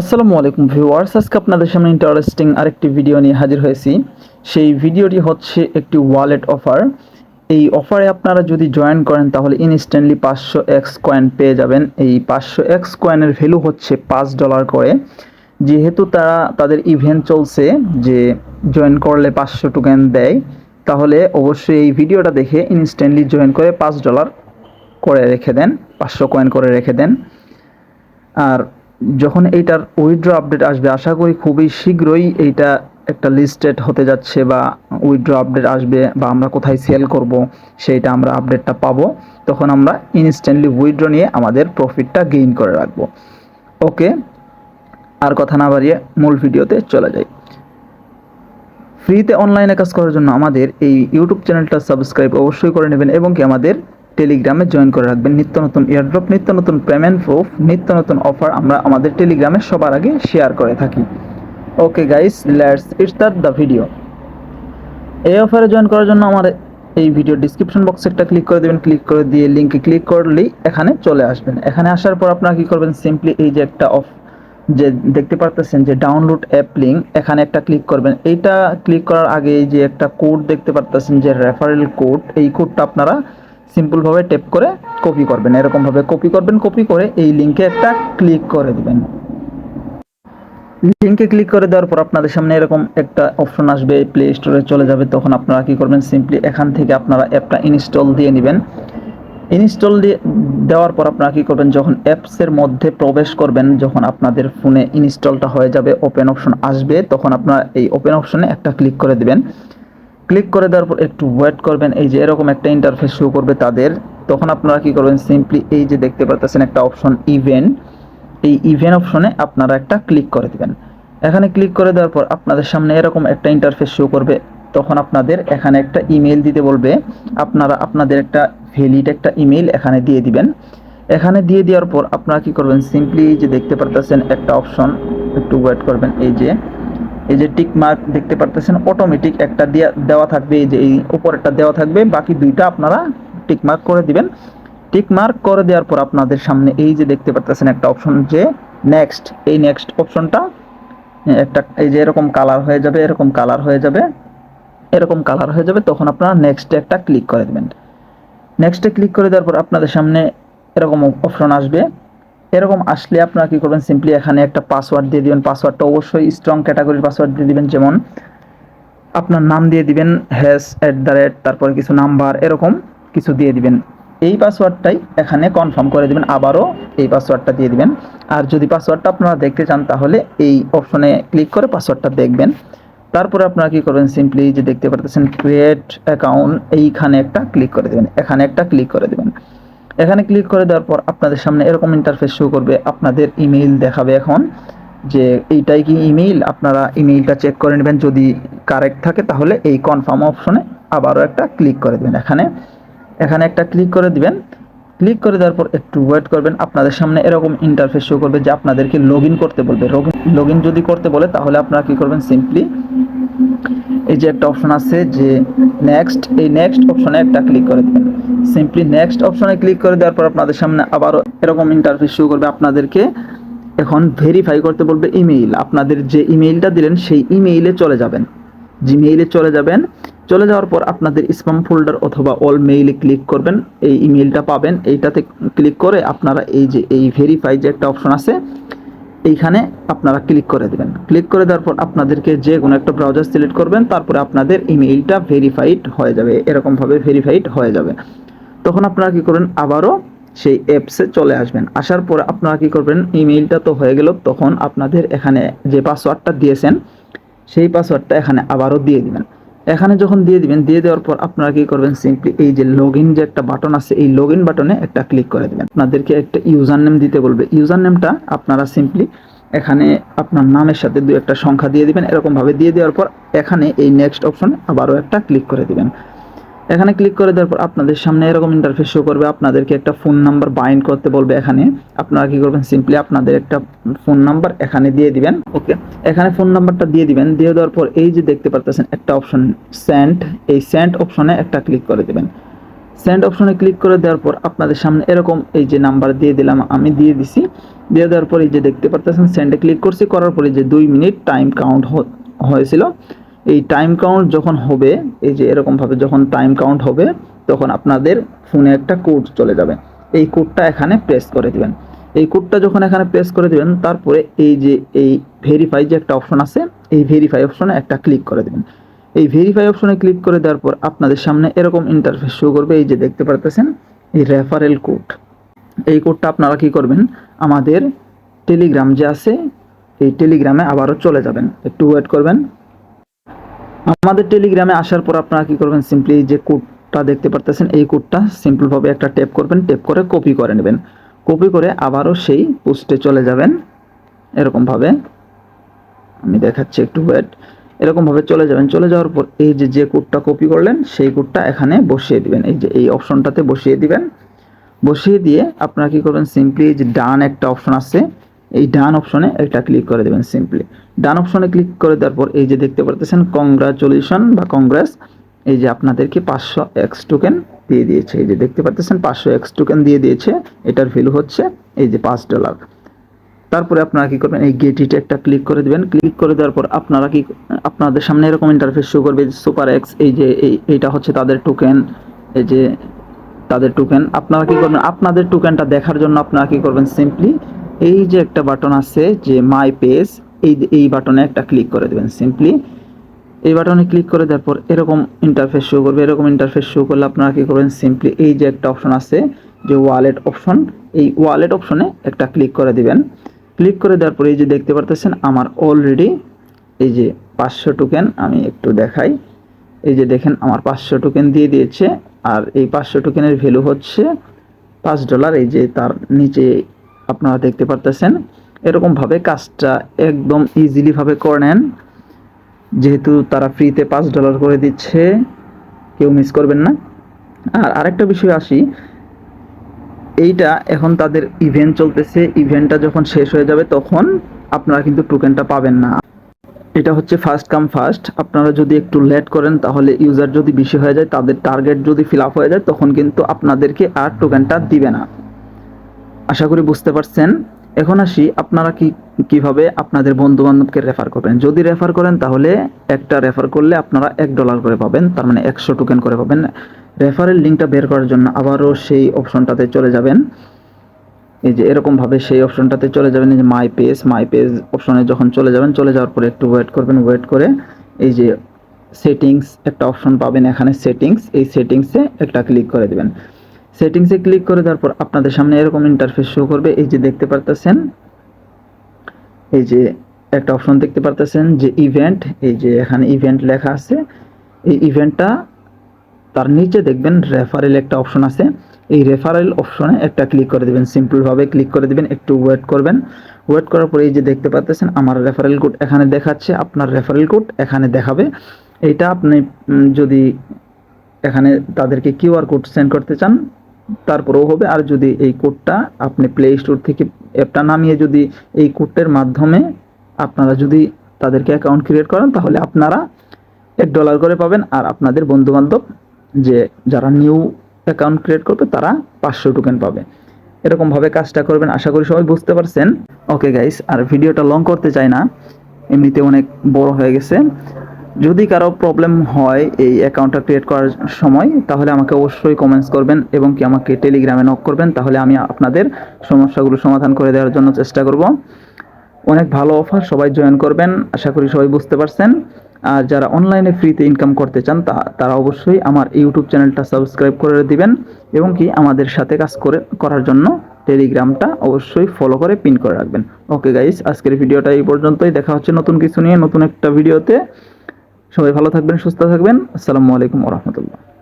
আসসালামু আলাইকুম ভিউয়ার্স, আজকে আপনাদের সামনে ইন্টারেস্টিং আরেকটি ভিডিও নিয়ে হাজির হয়েছি। সেই ভিডিওটি হচ্ছে একটি ওয়ালেট অফার। এই অফারে আপনারা যদি জয়েন করেন তাহলে ইনস্ট্যান্টলি 500x কয়েন পেয়ে যাবেন। এই 500x কয়েনের ভ্যালু হচ্ছে $5 করে। যেহেতু তাদের ইভেন্ট চলছে যে জয়েন করলে 500 টোকেন দেয়, তাহলে অবশ্যই এই ভিডিওটা দেখে ইনস্ট্যান্টলি জয়েন করে $5 করে রেখে দেন, 500 কয়েন করে রেখে দেন। আর যখন এইটার উইথড্র আপডেট আসবে, আশা করি খুবই শীঘ্রই এইটা একটা লিস্টেড হতে যাচ্ছে বা উইথড্র আপডেট আসবে বা আমরা কোথায় সেল করব সেইটা আমরা আপডেটটা পাবো। তখন আমরা ইনস্ট্যান্টলি উইথড্র নিয়ে আমাদের প্রফিটটা গেইন করে রাখবো। ওকে, আর কথা না বাড়িয়ে মূল ভিডিওতে চলে যাই। ফ্রিতে অনলাইনে কাজ করার জন্য আমাদের এই ইউটিউব চ্যানেলটা সাবস্ক্রাইব অবশ্যই করে নেবেন এবং কি আমাদের টেলিগ্রামে জয়েন করে রাখবেন। নিত্য নতুন এয়ারড্রপ, নিত্য নতুন পেমেন্ট প্রুফ, নিত্য নতুন অফার আমরা আমাদের টেলিগ্রামে সবার আগে শেয়ার করে থাকি। Okay guys, let's start the video. এই অফারে জয়েন করার জন্য আমার এই ভিডিও ডিসক্রিপশন বক্সে একটা ক্লিক করে দেবেন। ক্লিক করে দিয়ে লিঙ্কে ক্লিক করলেই এখানে চলে আসবেন। এখানে আসার পর আপনারা কী করবেন, সিম্পলি এই যে একটা যে দেখতে পারতেছেন যে ডাউনলোড অ্যাপ লিঙ্ক, এখানে একটা ক্লিক করবেন। এইটা ক্লিক করার আগে এই যে একটা কোড দেখতে পারতেছেন যে রেফারেল কোড, এই কোডটা আপনারা সিম্পলভাবে ট্যাপ করে কপি করবেন। এরকমভাবে কপি করবেন, কপি করে এই লিঙ্কে একটা ক্লিক করে দিবেন। লিঙ্কে ক্লিক করে দেওয়ার পর আপনাদের সামনে এরকম একটা অপশন আসবে, প্লে স্টোরে চলে যাবে। তখন আপনারা কী করবেন, সিম্পলি এখান থেকে আপনারা অ্যাপটা ইনস্টল দিয়ে নেবেন। ইনস্টল দেওয়ার পর আপনারা কী করবেন, যখন অ্যাপসের মধ্যে প্রবেশ করবেন, যখন আপনাদের ফোনে ইনস্টলটা হয়ে যাবে, ওপেন অপশন আসবে, তখন আপনারা এই ওপেন অপশনে একটা ক্লিক করে দিবেন। ক্লিক করে দেওয়ার পর একটু ওয়েট করবেন। এই যে এরকম একটা ইন্টারফেস শো করবে তাদের। তখন আপনারা কী করবেন, সিম্পলি এই যে দেখতে পাচ্ছেন একটা অপশন ইভেন্ট, এই ইভেন্ট অপশনে আপনারা একটা ক্লিক করে দিবেন। এখানে ক্লিক করে দেওয়ার পর আপনাদের সামনে এরকম একটা ইন্টারফেস শো করবে। তখন আপনাদের এখানে একটা ইমেল দিতে বলবে। আপনারা আপনাদের একটা ভ্যালিড একটা ইমেল এখানে দিয়ে দিবেন। এখানে দিয়ে দেওয়ার পর আপনারা কী করবেন, সিম্পলি যে দেখতে পারতেছেন একটা অপশন, একটু ওয়েট করবেন। এই যে টিক মার্ক দেখতে পারতেছেন, অটোমেটিক একটা দেওয়া থাকবে, এই যে এই উপরেরটা দেওয়া থাকবে, বাকি দুইটা আপনারা টিক মার্ক করে দিবেন। টিক মার্ক করে দেওয়ার পর আপনাদের সামনে এই যে দেখতে পারতেছেন একটা অপশন যে নেক্সট, এই নেক্সট অপশনটা একটা এই যে এরকম কালার হয়ে যাবে, এরকম কালার হয়ে যাবে, এরকম কালার হয়ে যাবে। তখন আপনারা নেক্সটে একটা ক্লিক করে দেবেন। নেক্সটে ক্লিক করে দেওয়ার পর আপনাদের সামনে এরকম অপশন আসবে। এরকম আসলে আপনারা কী করবেন, সিম্পলি এখানে একটা পাসওয়ার্ড দিয়ে দিবেন। পাসওয়ার্ডটা অবশ্যই স্ট্রং ক্যাটাগরির পাসওয়ার্ড দিয়ে দিবেন, যেমন আপনার নাম দিয়ে দিবেন, @, তারপরে কিছু নাম্বার, এরকম কিছু দিয়ে দিবেন। এই পাসওয়ার্ডটাই এখানে কনফার্ম করে দিবেন, আবারও এই পাসওয়ার্ডটা দিয়ে দিবেন। আর যদি পাসওয়ার্ডটা আপনারা দেখতে চান তাহলে এই অপশনে ক্লিক করে পাসওয়ার্ডটা দেখবেন। তারপরে আপনারা কী করবেন, সিম্পলি যে দেখতে পারতেছেন ক্রিয়েট অ্যাকাউন্ট, এইখানে একটা ক্লিক করে দেবেন, এখানে একটা ক্লিক করে দেবেন। এখানে ক্লিক করে দেওয়ার পর আপনাদের সামনে এরকম ইন্টারফেস শো করবে। আপনাদের ইমেইল দেখাবে এখন যে এইটাই কি ইমেইল, আপনারা ইমেইলটা চেক করে নেবেন। যদি কারেক্ট থাকে তাহলে এই কনফার্ম অপশনে আবারও একটা ক্লিক করে দেবেন। এখানে একটা ক্লিক করে দিবেন। ক্লিক করে দেওয়ার পর একটু ওয়েট করবেন। আপনাদের সামনে এরকম ইন্টারফেস শো করবে যে আপনাদেরকে লগ ইন করতে বলবে। লগ ইন যদি করতে বলে তাহলে আপনারা কী করবেন, সিম্পলি এই যে একটা অপশন আছে যে নেক্সট, এই নেক্সট অপশনে একটা ক্লিক করে দেবেন। সিম্পলি নেক্সট অপশনে ক্লিক করে দেওয়ার পর আপনাদের সামনে আবারও এরকম ইন্টারফেস শো করবে। আপনাদেরকে এখন ভেরিফাই করতে বলবে ইমেইল। আপনাদের যে ইমেইলটা দিলেন সেই ইমেইলে চলে যাবেন, জিমেইলে চলে যাবেন। চলে যাওয়ার পর আপনাদের স্প্যাম ফোল্ডার অথবা অল মেইলে ক্লিক করবেন, এই ইমেইলটা পাবেন। এইটাতে ক্লিক করে আপনারা এই যে এই ভেরিফাই যে একটা অপশন আছে, এইখানে আপনারা ক্লিক করে দেবেন। ক্লিক করে দেওয়ার পর আপনাদেরকে যে কোনো একটা ব্রাউজার সিলেক্ট করবেন, তারপরে আপনাদের ইমেইলটা ভেরিফাইড হয়ে যাবে, এরকমভাবে ভেরিফাইড হয়ে যাবে। তখন আপনারা কী করবেন, আবারও সেই অ্যাপসে চলে আসবেন। আসার পর আপনারা কী করবেন, ইমেইলটা তো হয়ে গেল, তখন আপনাদের এখানে যে পাসওয়ার্ডটা দিয়েছেন সেই পাসওয়ার্ডটা এখানে আবারও দিয়ে দিবেন। এখানে যখন দিয়ে দিবেন, দিয়ে দেওয়ার পর আপনারা কী করবেন, সিম্পলি এই যে লগ ইন যে একটা বাটন আছে, এই লগ ইন বাটনে একটা ক্লিক করে দেবেন। আপনাদেরকে একটা ইউজার নেম দিতে বলবে। ইউজার নেমটা আপনারা সিম্পলি এখানে আপনার নামের সাথে দু একটা সংখ্যা দিয়ে দিবেন। এরকমভাবে দিয়ে দেওয়ার পর এখানে এই নেক্সট অপশনে আবারও একটা ক্লিক করে দিবেন। এখানে ক্লিক করে দেওয়ার পর আপনাদের সামনে এরকম ইন্টারফেস শো করবে। আপনাদেরকে একটা ফোন নাম্বার বাইন্ড করতে বলবে। এখানে আপনারা কী করবেন, সিম্পলি আপনাদের একটা ফোন নাম্বার এখানে দিয়ে দিবেন। ওকে, এখানে ফোন নাম্বারটা দিয়ে দিবেন। দিয়ে দেওয়ার পর এই যে দেখতে পারতেছেন একটা অপশন সেন্ড, এই সেন্ড অপশনে একটা ক্লিক করে দেবেন। সেন্ড অপশনে ক্লিক করে দেওয়ার পর আপনাদের সামনে এরকম এই যে নাম্বার দিয়ে দিলাম, আমি দিয়ে দিছি। দিয়ে দেওয়ার পর এই যে দেখতে পারতেছেন সেন্ডে ক্লিক করছি, করার পরে যে 2 মিনিট টাইম কাউন্ট হয়েছিল, এই টাইম কাউন্ট যখন হবে, এই যে এরকমভাবে যখন টাইম কাউন্ট হবে তখন আপনাদের ফোনে একটা কোড চলে যাবে। এই কোডটা এখানে প্রেস করে দিবেন। এই কোডটা যখন এখানে প্রেস করে দিবেন, তারপরে এই যে এই ভেরিফাই যে একটা অপশন আছে, এই ভেরিফাই অপশনে একটা ক্লিক করে দিবেন। এই ভেরিফাই অপশনে ক্লিক করে দেওয়ার পর আপনাদের সামনে এরকম ইন্টারফেস শো করবে। এই যে দেখতে পারতেছেন এই রেফারেল কোড, এই কোডটা আপনারা কি করবেন, আমাদের টেলিগ্রাম যে আছে এই টেলিগ্রামে আবারও চলে যাবেন, একটু ওয়েট করবেন। আমাদের টেলিগ্রামে আসার পর আপনারা কি করবেন, সিম্পলি যে কোডটা দেখতে পারতেছেন এই কোডটা সিম্পলভাবে একটা ট্যাপ করবেন, ট্যাপ করে কপি করে নেবেন। কপি করে আবারও সেই পোস্টে চলে যাবেন। এরকমভাবে আমি দেখাচ্ছি, একটু ওয়েট। এরকমভাবে চলে যাবেন। চলে যাওয়ার পর এই যে কোডটা কপি করলেন সেই কোডটা এখানে বসিয়ে দিবেন, এই যে এই অপশনটাতে বসিয়ে দিবেন। বসিয়ে দিয়ে আপনারা কি করবেন, সিম্পলি যে ডান একটা অপশন আছে এই ডান অপশনে একটা ক্লিক করে দেবেন। সিম্পলি ডান অপশনে ক্লিক করে দেওয়ার পর এই যে দেখতে পারতেছেন কংগ্রাচুলেশন বা কংগ্রেস, এই যে আপনাদেরকে 500x টোকেন দিয়ে দিয়েছে। এই যে দেখতে পারতেছেন 500x টোকেন দিয়ে দিয়েছে, এটার ভ্যালু হচ্ছে এই যে $5। তারপরে আপনারা কি করবেন, এই গেট ইটে একটা ক্লিক করে দিবেন। ক্লিক করে দেওয়ার পর আপনাদের সামনে এরকম ইন্টারফেস শো করবে, সুপার এক্স, এই যে এইটা হচ্ছে তাদের টোকেন। এই যে তাদের টোকেন আপনারা কি করবেন, আপনাদের টোকেনটা দেখার জন্য আপনারা কি করবেন, সিম্পলি এই যে একটা বাটন আছে যে মাই পেজ, এই বাটনে একটা ক্লিক করে দেবেন। সিম্পলি এই বাটনে ক্লিক করে দেওয়ার পর এরকম ইন্টারফেস শো করবে। এরকম ইন্টারফেস শো করলে আপনারা কি করবেন, সিম্পলি এই যে একটা অপশন আছে যে ওয়ালেট অপশন, এই ওয়ালেট অপশনে একটা ক্লিক করে দিবেন। ক্লিক করে দেওয়ার পর এই যে দেখতে পারতেছেন আমার অলরেডি এই যে 500 টোকেন, আমি একটু দেখাই। এই যে দেখেন আমার 500 টোকেন দিয়ে দিয়েছে, আর এই 500 টোকেনের ভ্যালু হচ্ছে $5। এই যে তার নিচে আপনারা দেখতে পারতেছেন। এরকমভাবে কাজটা একদম ইজিলি ভাবে করে নেন, যেহেতু তারা ফ্রিতে $5 করে দিচ্ছে, কেউ মিস করবেন না। আর আরেকটা বিষয় আসি, এইটা এখন তাদের ইভেন্ট চলতেছে, ইভেন্টটা যখন শেষ হয়ে যাবে তখন আপনারা কিন্তু টোকেনটা পাবেন না। এটা হচ্ছে ফার্স্ট কাম ফার্স্ট। আপনারা যদি একটু লেট করেন তাহলে ইউজার যদি বেশি হয়ে যায়, তাদের টার্গেট যদি ফিল আপ হয়ে যায়, তখন কিন্তু আপনাদেরকে আর টোকেনটা দিবে না। আশা করি বুঝতে পারছেন। এখন আসি আপনারা কিভাবে আপনাদের বন্ধু বান্ধবকে রেফার করবেন। যদি রেফার করেন তাহলে একটা রেফার করলে আপনারা $1 করে পাবেন, তার মানে 100 টোকেন করে পাবেন। রেফারেল লিঙ্কটা বের করার জন্য আবারও সেই অপশনটাতে চলে যাবেন। এই যে এরকমভাবে সেই অপশনটাতে চলে যাবেন, এই যে মাই পেজ অপশনে যখন চলে যাবেন, চলে যাওয়ার পরে একটু ওয়েট করবেন। ওয়েট করে এই যে সেটিংস একটা অপশন পাবেন এখানে, সেটিংস, এই সেটিংসে একটা ক্লিক করে দেবেন। সেটিংসে ক্লিক করে দেওয়ার পর আপনাদের সামনে এরকম ইন্টারফেস শো করবে। এই যে দেখতে পারতেছেন এই যে একটা অপশন দেখতে পারতেছেন যে ইভেন্ট, এই যে এখানে ইভেন্ট লেখা আছে। এই ইভেন্টটা তার নিচে দেখবেন রেফারেল একটা অপশন আছে, এই রেফারেল অপশনে একটা ক্লিক করে দেবেন। সিম্পলভাবে ক্লিক করে দেবেন, একটু ওয়েট করবেন। ওয়েট করার পরে এই যে দেখতে পাচ্ছেন আমার রেফারেল কোড এখানে দেখাচ্ছে, আপনার রেফারেল কোড এখানে দেখাবে। এইটা আপনি যদি এখানে তাদেরকে কিউআর কোড সেন্ড করতে চান তারপরেও হবে, আর যদি এই কোডটা আপনি প্লে স্টোর থেকে অ্যাপটা নামিয়ে যদি এই কোডের মাধ্যমে আপনারা যদি তাদেরকে অ্যাকাউন্ট ক্রিয়েট করেন তাহলে আপনারা $1 করে পাবেন, আর আপনাদের বন্ধু বান্ধব যে যারা নিউ অ্যাকাউন্ট ক্রিয়েট করবে তারা 500 টোকেন পাবে। এরকমভাবে কাজটা করবেন। আশা করি সবাই বুঝতে পারছেন। ওকে গাইস, আর ভিডিওটা লং করতে চাই না, এমনিতে অনেক বড় হয়ে গেছে। যদি কারো প্রবলেম হয় এই অ্যাকাউন্টটা ক্রিয়েট করার সময় তাহলে আমাকে অবশ্যই কমেন্টস করবেন এবং কি আমাকে টেলিগ্রামে নক করবেন, তাহলে আমি আপনাদের সমস্যাগুলো সমাধান করে দেওয়ার জন্য চেষ্টা করব। অনেক ভালো অফার, সবাই জয়েন করবেন। আশা করি সবাই বুঝতে পারছেন। আর যারা অনলাইনে ফ্রিতে ইনকাম করতে চান তারা অবশ্যই আমার ইউটিউব চ্যানেলটা সাবস্ক্রাইব করে দিবেন এবং কি আমাদের সাথে কাজ করার জন্য টেলিগ্রামটা অবশ্যই ফলো করে পিন করে রাখবেন। ওকে গাইস, আজকের ভিডিওটা এই পর্যন্তই। দেখা হচ্ছে নতুন কিছু নিয়ে নতুন একটা ভিডিওতে। সবাই ভালো থাকবেন, সুস্থ থাকবেন। আসসালামু আলাইকুম ওয়া রাহমাতুল্লাহ।